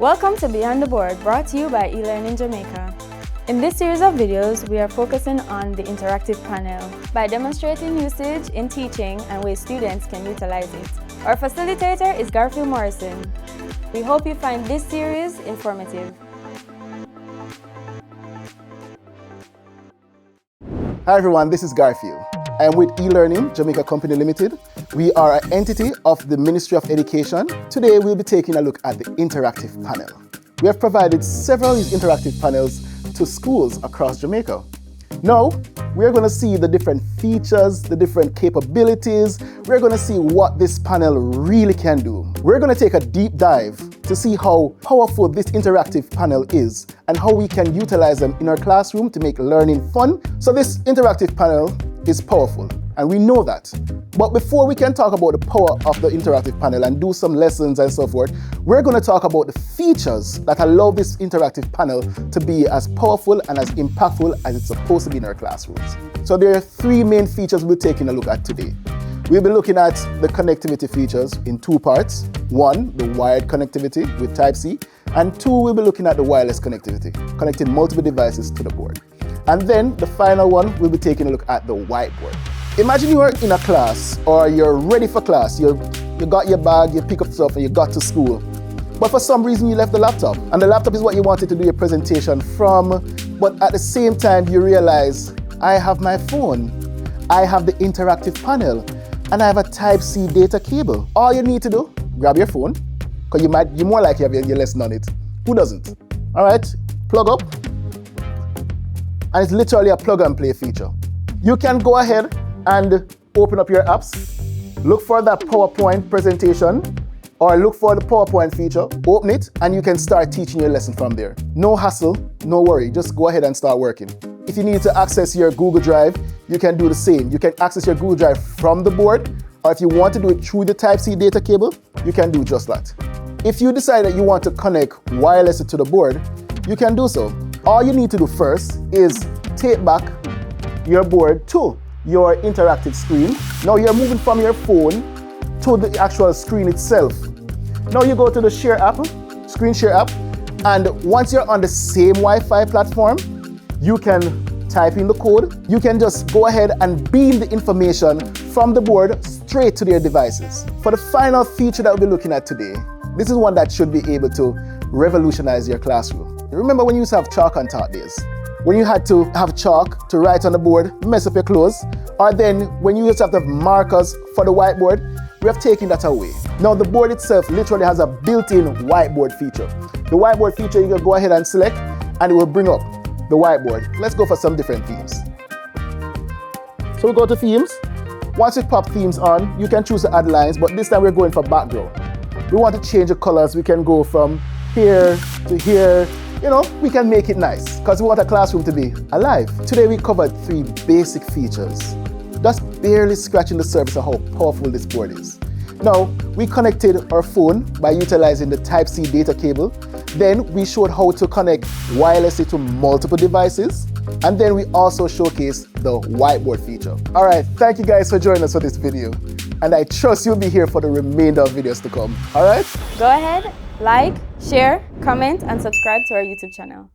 Welcome to Beyond the Board, brought to you by eLearning Jamaica. In this series of videos, we are focusing on the interactive panel by demonstrating usage in teaching and ways students can utilize it. Our facilitator is Garfield Morrison. We hope you find this series informative. Hi everyone, this is Garfield. I am with eLearning Jamaica Company Limited. We are an entity of the Ministry of Education. Today we'll be taking a look at the interactive panel. We have provided several interactive panels to schools across Jamaica. Now, we're going to see the different features, the different capabilities. We're going to see what this panel really can do. We're going to take a deep dive to see how powerful this interactive panel is and how we can utilize them in our classroom to make learning fun. So this interactive panel is powerful, and we know that. But before we can talk about the power of the interactive panel and do some lessons and so forth, we're going to talk about the features that allow this interactive panel to be as powerful and as impactful as it's supposed to be in our classrooms. So there are three main features we're taking a look at today. We'll be looking at the connectivity features in two parts. One, the wired connectivity with Type-C, and two, we'll be looking at the wireless connectivity, connecting multiple devices to the board. And then the final one, we'll be taking a look at the whiteboard. Imagine you are in a class or you're ready for class. You got your bag, you pick up stuff and you got to school. But for some reason you left the laptop. And the laptop is what you wanted to do your presentation from. But at the same time you realize, I have my phone, I have the interactive panel, and I have a Type-C data cable. All you need to do, grab your phone, because you more likely have your lesson on it. Who doesn't? All right, plug up. And it's literally a plug and play feature. You can go ahead and open up your apps, look for that PowerPoint presentation, or look for the PowerPoint feature, open it, and you can start teaching your lesson from there. No hassle, no worry, just go ahead and start working. If you need to access your Google Drive, you can do the same. You can access your Google Drive from the board, or if you want to do it through the Type-C data cable, you can do just that. If you decide that you want to connect wirelessly to the board, you can do so. All you need to do first is take back your board to your interactive screen. Now you're moving from your phone to the actual screen itself. Now you go to the Share app, Screen Share app, and once you're on the same Wi-Fi platform, you can type in the code. You can just go ahead and beam the information from the board straight to their devices. For the final feature that we'll be looking at today, this is one that should be able to revolutionize your classroom. Remember when you used to have chalk and taught days? When you had to have chalk to write on the board, mess up your clothes, or then when you used to have markers for the whiteboard, we have taken that away. Now the board itself literally has a built-in whiteboard feature. The whiteboard feature you can go ahead and select and it will bring up the whiteboard. Let's go for some different themes. So we go to themes. Once you pop themes on, you can choose to add lines, but this time we're going for background. We want to change the colors. We can go from here to here. You know, we can make it nice because we want a classroom to be alive. Today we covered three basic features, just barely scratching the surface of how powerful this board is. Now, we connected our phone by utilizing the Type-C data cable. Then we showed how to connect wirelessly to multiple devices. And then we also showcased the whiteboard feature. All right, thank you guys for joining us for this video. And I trust you'll be here for the remainder of videos to come. All right? Go ahead, like, share, comment, and subscribe to our YouTube channel.